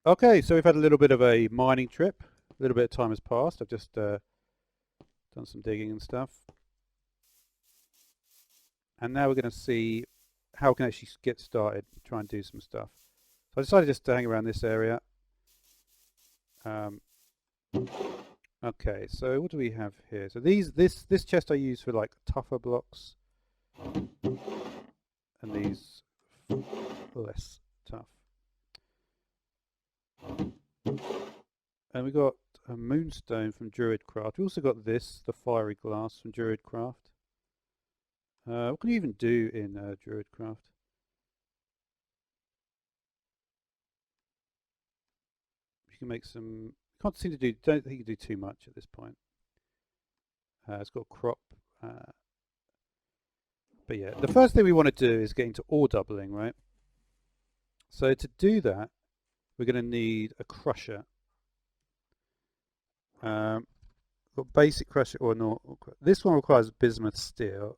Okay, so we've had a little bit of a mining trip. A little bit of time has passed. I've just done some digging and stuff. And now we're going to see how we can actually get started, try and do some stuff. So I decided just to hang around this area. Um, okay, so what do we have here? So this chest I use for like tougher blocks, and these less tough. And we got a moonstone from Druidcraft. We also got this, the fiery glass from Druidcraft. What can you even do in Druidcraft? You can make some. Can't seem to do. Don't think you can do too much at this point. It's got crop. Uh, but yeah, the first thing we want to do is get into ore doubling, right? So to do that, we're going to need a crusher. Got basic crusher or not. This one requires bismuth steel.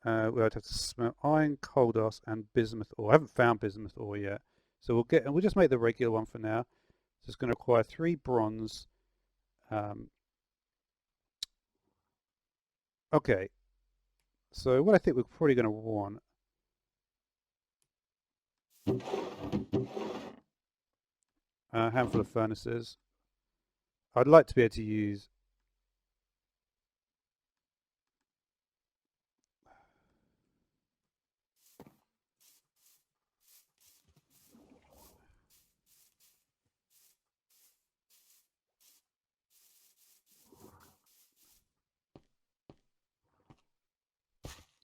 We'll have to smelt iron, coal dust, and bismuth ore. I haven't found bismuth ore yet, so we'll just make the regular one for now. So it's going to require 3 bronze. Um, okay, so what I think we're probably going to want a handful of furnaces. I'd like to be able to use.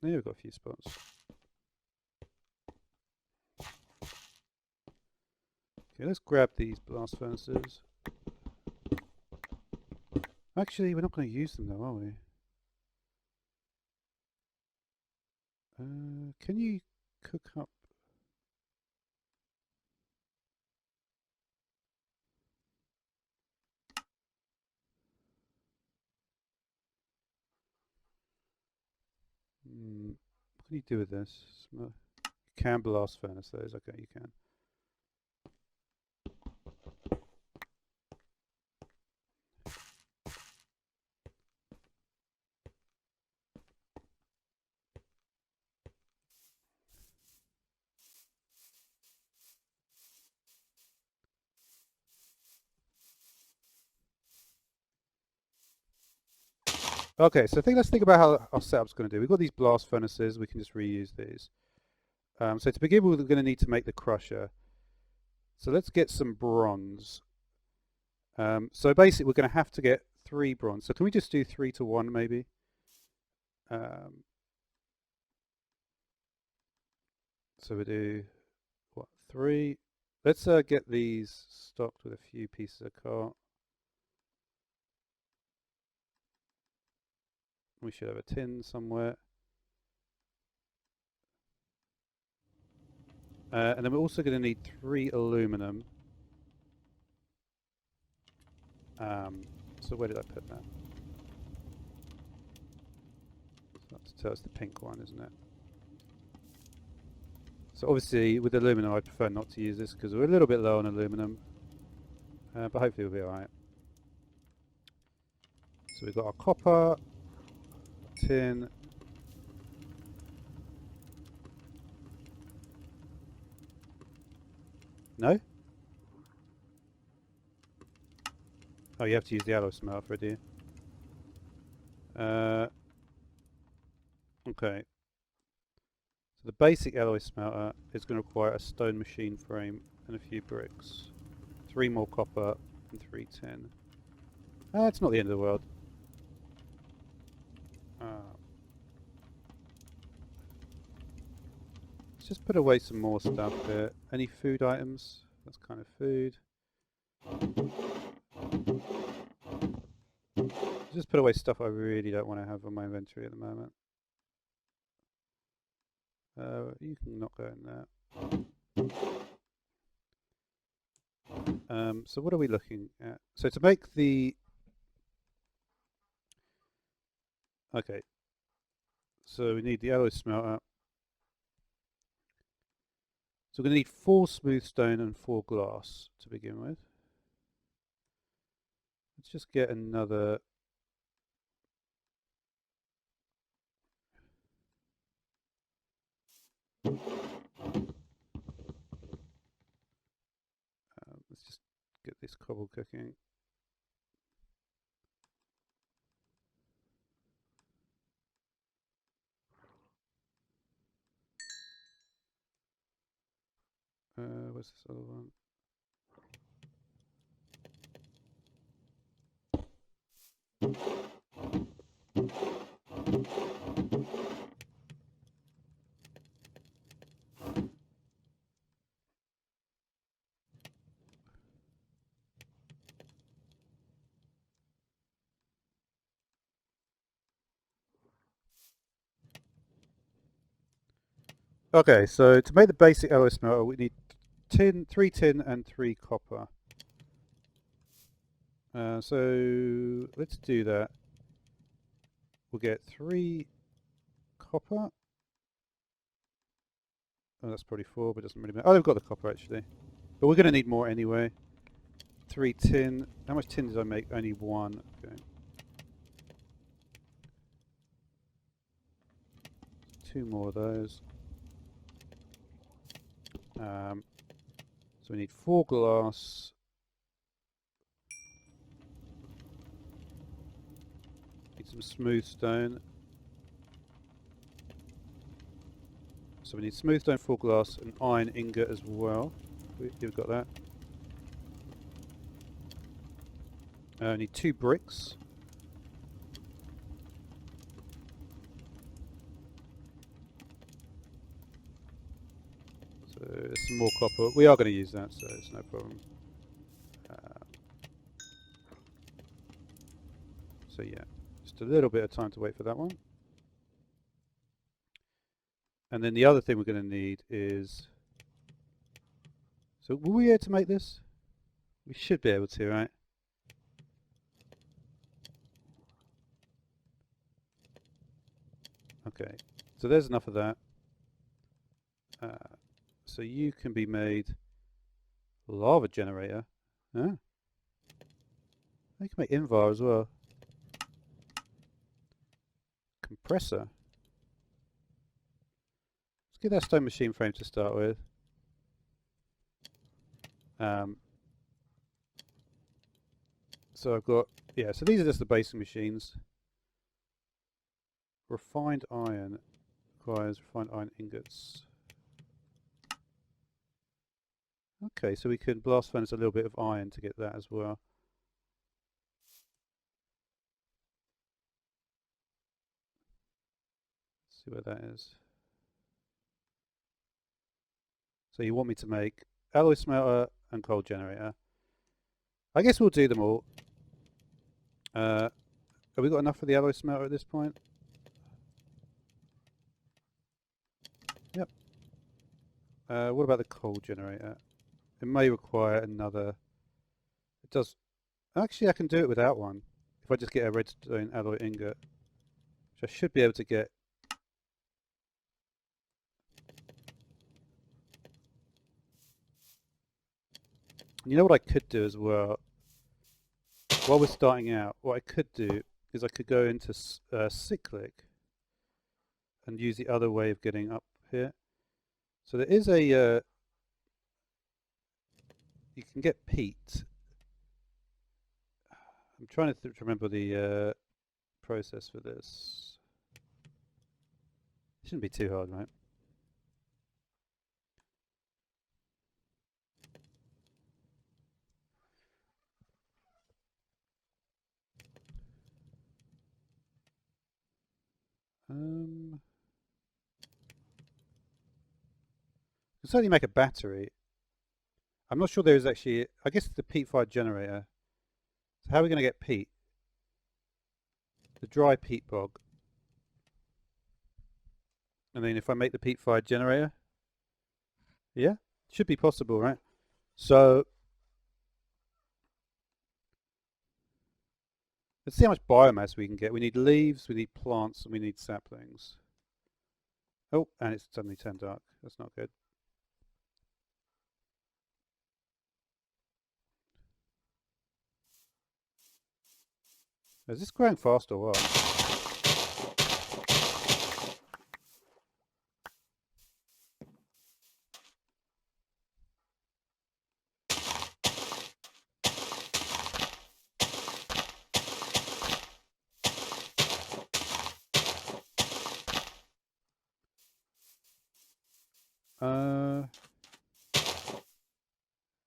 Yeah, we've got a few spots. Okay, let's grab these blast furnaces. Actually, we're not going to use them though, are we? Can you cook up? What can you do with this? You can blast furnace those. Okay, you can. Okay, so let's think about how our setup's going to do. We've got these blast furnaces. We can just reuse these. So to begin with, we're going to need to make the crusher. So let's get some bronze. So basically, we're going to have to get 3 bronze. So can we just do 3 to 1 maybe? Um, so we do what 3? Let's get these stocked with a few pieces of cart. We should have a tin somewhere. And then we're also going to need 3 aluminum. So where did I put that? That's the pink one, isn't it? So obviously with aluminum I prefer not to use this because we're a little bit low on aluminum. But hopefully we'll be alright. So we've got our copper, tin. No? Oh, you have to use the alloy smelter for it, do you? Okay. So the basic alloy smelter is going to require a stone machine frame and a few bricks. 3 more copper and 3 tin. It's not the end of the world. Let's just put away some more stuff here. Any food items? That's kind of food. Just put away stuff I really don't want to have on my inventory at the moment. You can not go in there. So what are we looking at? So to make the... Okay. So we need the alloy smelter. So we're going to need 4 smooth stone and 4 glass to begin with. Let's just get another. Let's just get this cobble cooking. Where's this other one? Okay, so to make the basic alloy smelter, we need 3 tin and 3 copper. So let's do that. We'll get 3 copper. Oh, that's probably 4, but it doesn't really matter. Oh, they've got the copper actually. But we're going to need more anyway. 3 tin. How much tin did I make? Only 1. Okay. 2 more of those. So we need 4 glass. Need some smooth stone. So we need smooth stone, 4 glass, and iron ingot as well. You've got that. I need 2 bricks. So there's some more copper. We are going to use that, so it's no problem. So yeah, just a little bit of time to wait for that one. And then the other thing we're going to need is... So will we be able to make this? We should be able to, right? Okay, so there's enough of that. So you can be made lava generator. Huh? You can make Invar as well. Compressor. Let's get that stone machine frame to start with. So I've got, yeah, so these are just the basic machines. Refined iron requires refined iron ingots. Okay, so we can blast furnace a little bit of iron to get that as well. Let's see where that is. So you want me to make alloy smelter and coal generator. I guess we'll do them all. Have we got enough for the alloy smelter at this point? Yep. What about the coal generator? It may require another. It does. Actually, I can do it without one. If I just get a redstone alloy ingot, which I should be able to get. You know what I could do as well? While we're starting out, what I could do is I could go into cyclic and use the other way of getting up here. So there is a, you can get peat. I'm trying to remember the process for this. It shouldn't be too hard, right? You can certainly make a battery. I'm not sure there is actually, I guess it's the peat-fired generator. So how are we going to get peat? The dry peat bog. And then if I make the peat-fired generator, yeah, should be possible, right? So let's see how much biomass we can get. We need leaves, we need plants, and we need saplings. Oh, and it's suddenly turned dark. That's not good. Is this growing fast or what?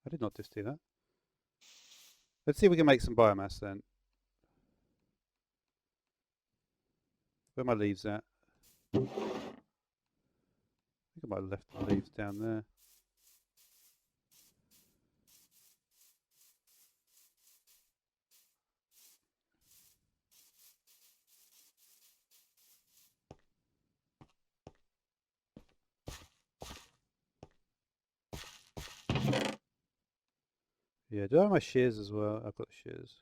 I did not just do that. Let's see if we can make some biomass then. Where are my leaves at? I think I might have left the leaves down there. Yeah, do I have my shears as well? I've got shears.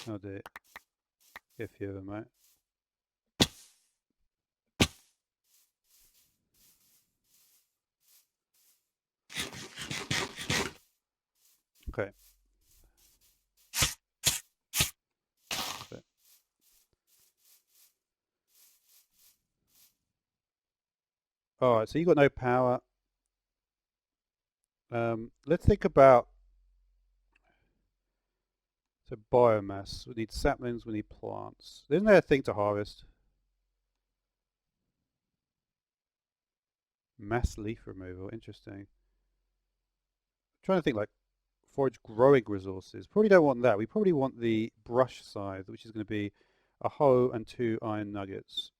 I'll do it. Get a few of them, right? Okay. Alright, so you've got no power. Let's think about biomass. We need saplings, we need plants. Isn't there a thing to harvest? Mass leaf removal, interesting. I'm trying to think like forage growing resources. Probably don't want that. We probably want the brush scythe, which is going to be a hoe and 2 iron nuggets.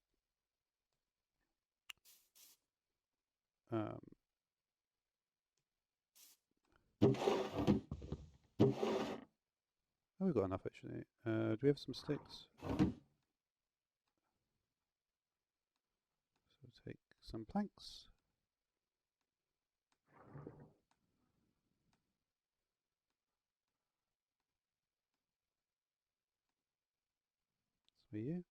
Oh, we've got enough actually. Do we have some sticks? So we'll take some planks. For you.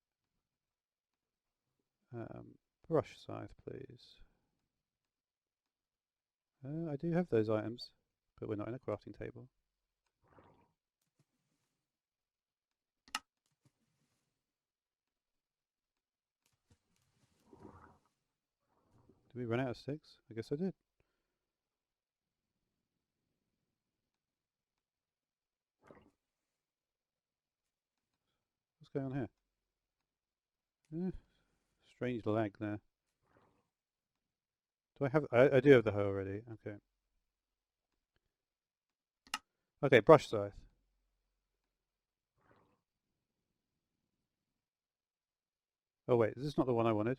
Brush scythe, please. I do have those items, but we're not in a crafting table. Did we run out of sticks? I guess I did. What's going on here? Strange lag there. Do I have... I do have the hoe already. Okay. Okay, brush scythe. Oh wait, is this not the one I wanted?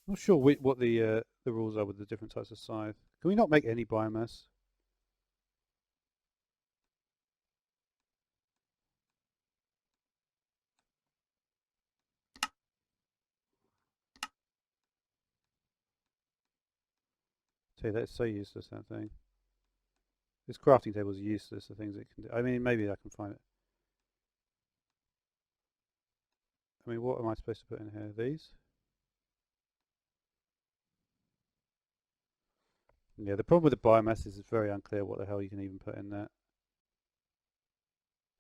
Not sure what the rules are with the different types of scythe. Can we not make any biomass? Tell you that's so useless, that thing. This crafting table is useless. The things it can do. I mean, maybe I can find it. I mean, what am I supposed to put in here? These? Yeah, the problem with the biomass is it's very unclear what the hell you can even put in there.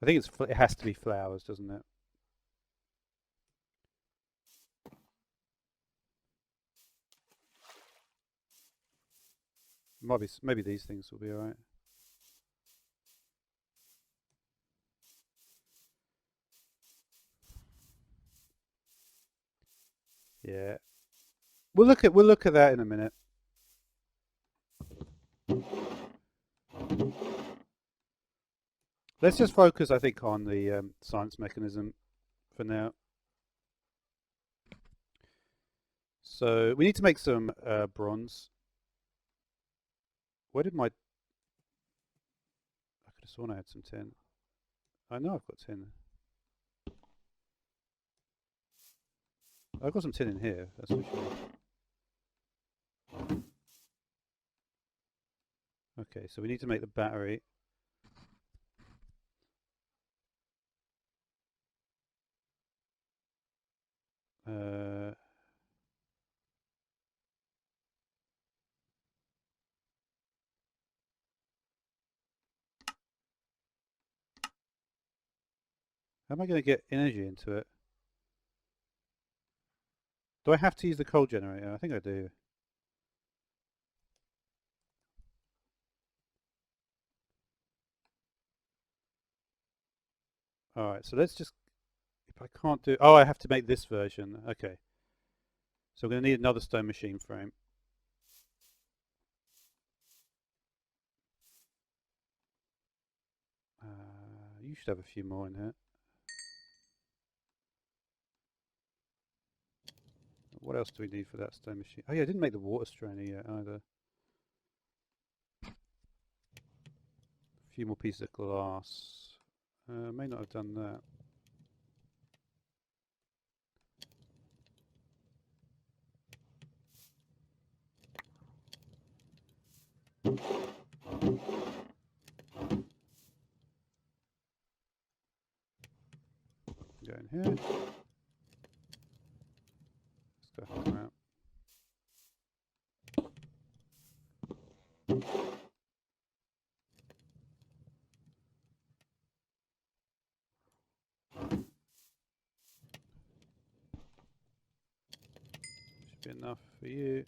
I think it has to be flowers, doesn't it? Might be, maybe these things will be alright. Yeah, we'll look at that in a minute. Let's just focus, I think, on the science mechanism for now. So we need to make some bronze. Where did my... I could have sworn I had some tin. I know I've got tin. I've got some tin in here, that's for sure. Okay, so we need to make the battery. How am I going to get energy into it? Do I have to use the coal generator? I think I do. Alright, so let's just... If I can't do... Oh, I have to make this version. Okay. So we're going to need another stone machine frame. You should have a few more in here. What else do we need for that stone machine? Oh yeah, I didn't make the water strainer yet either. A few more pieces of glass. May not have done that. Go in here. Let's go come out. Should be enough for you.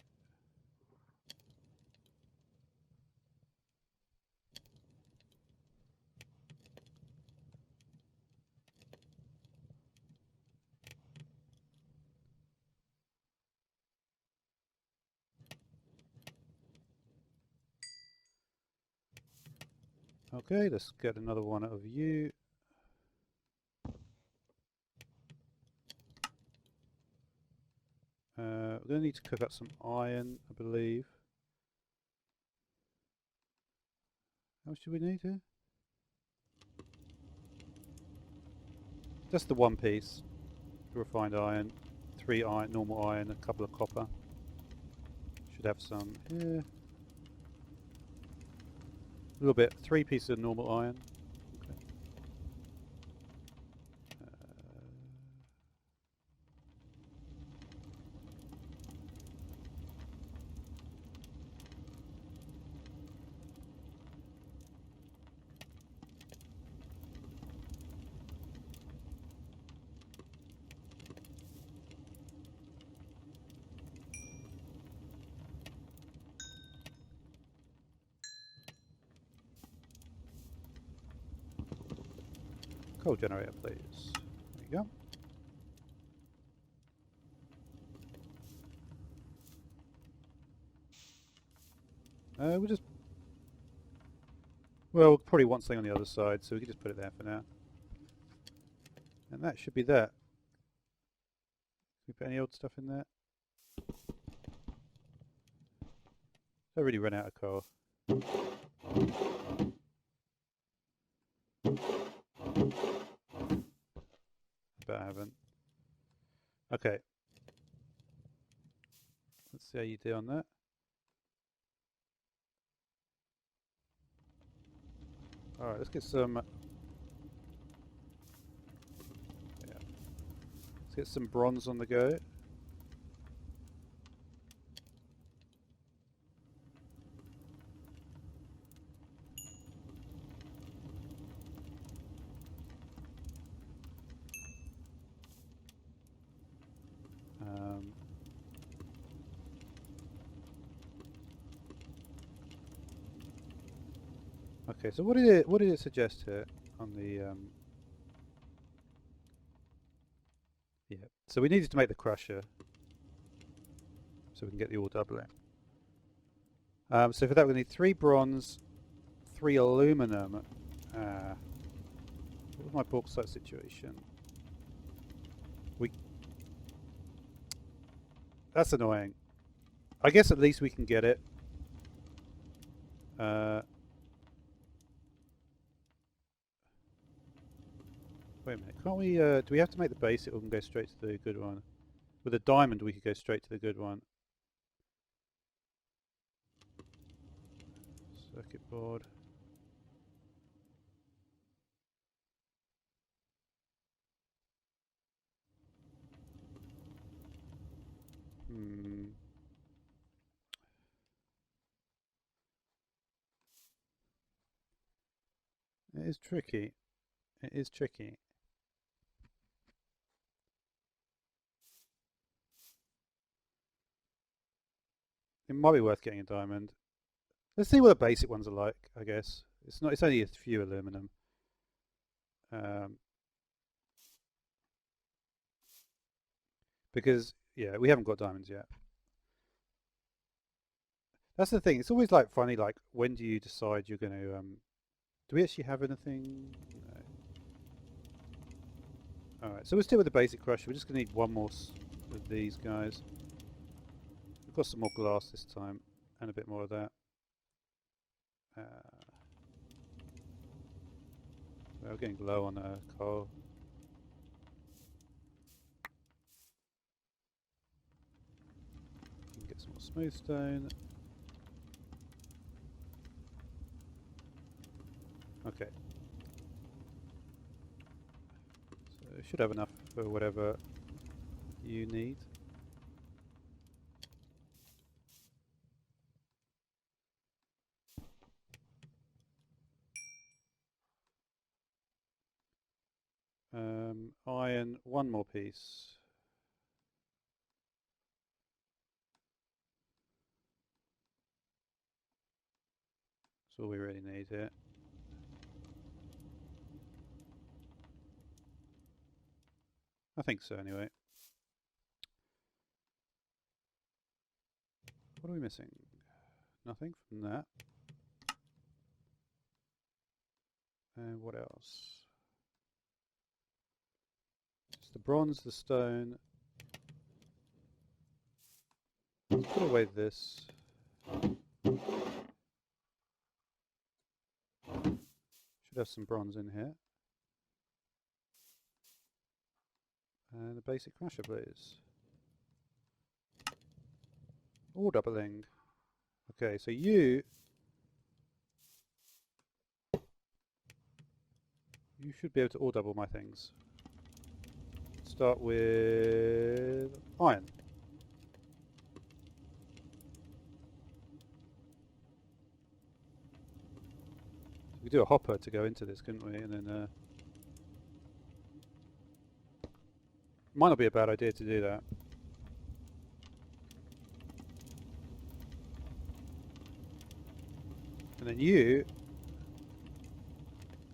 Okay, let's get another one of you. We're going to need to cook up some iron, I believe. How much do we need here? Just the one piece. Refined iron, 3 iron, normal iron, a couple of copper. Should have some here. A little bit, 3 pieces of normal iron. Okay. Coal generator, please. There you go. We'll just... Well, we'll probably want something on the other side, so we can just put it there for now. And that should be that. Can we put any old stuff in there? I already run out of coal. But I haven't. Okay. Let's see how you do on that. Alright, let's get some... Yeah. Let's get some bronze on the go. Okay, so what did it suggest here on the yeah. So we needed to make the crusher so we can get the ore doubling. So for that we need 3 bronze, 3 aluminum. What was my bauxite situation? That's annoying. I guess at least we can get it. Wait a minute, can't we, do we have to make the basic or we can go straight to the good one? With a diamond we could go straight to the good one. Circuit board. It is tricky. It is tricky. It might be worth getting a diamond. Let's see what the basic ones are like, I guess. It's not. It's only a few aluminum. Because, yeah, we haven't got diamonds yet. That's the thing. It's always like funny, like, when do you decide you're going to... do we actually have anything? No. Alright, so we'll stick with the basic crusher. We're just going to need one more of these guys. We've got some more glass this time, and a bit more of that. We're getting low on coal. We can get some more smooth stone. Okay. So we should have enough for whatever you need. Iron, one more piece. That's all we really need here. I think so anyway. What are we missing? Nothing from that. And what else? Just the bronze, the stone. Let's put away this. Should have some bronze in here. And the basic crusher, please. All doubling. Okay, so you should be able to all double my things. Start with iron. We could do a hopper to go into this, couldn't we? And then might not be a bad idea to do that. And then you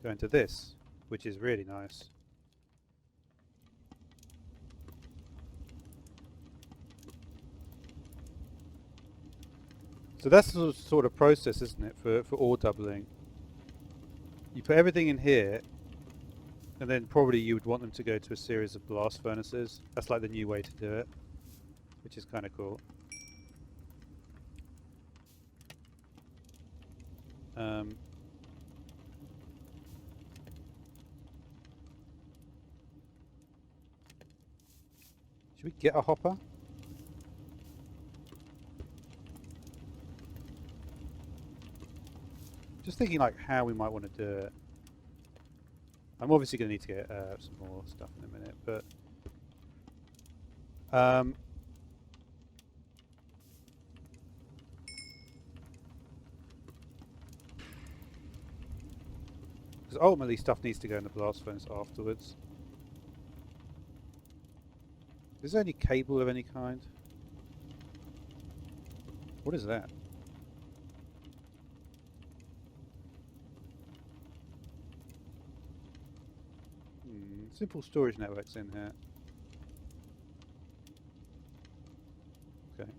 go into this, which is really nice. So that's the sort of process, isn't it, for ore doubling? You put everything in here, and then probably you would want them to go to a series of blast furnaces. That's like the new way to do it, which is kind of cool. Should we get a hopper? Just thinking like how we might want to do it. I'm obviously going to need to get some more stuff in a minute, but because ultimately stuff needs to go in the blast furnace afterwards. Is there any cable of any kind? What is that? Simple storage networks in here. Okay.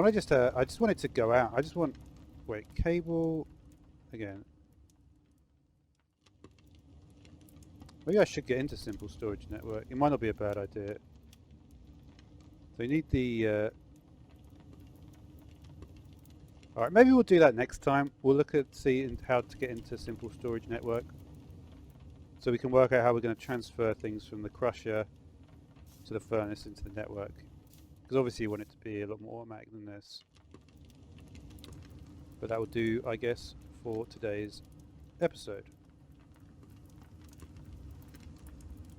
I just want it to go out. I just want, wait, cable, again. Maybe I should get into simple storage network. It might not be a bad idea. So you need the, alright, maybe we'll do that next time. We'll look at seeing how to get into simple storage network. So we can work out how we're going to transfer things from the crusher to the furnace into the network. Because obviously you want it to be a lot more automatic than this. But that will do, I guess, for today's episode.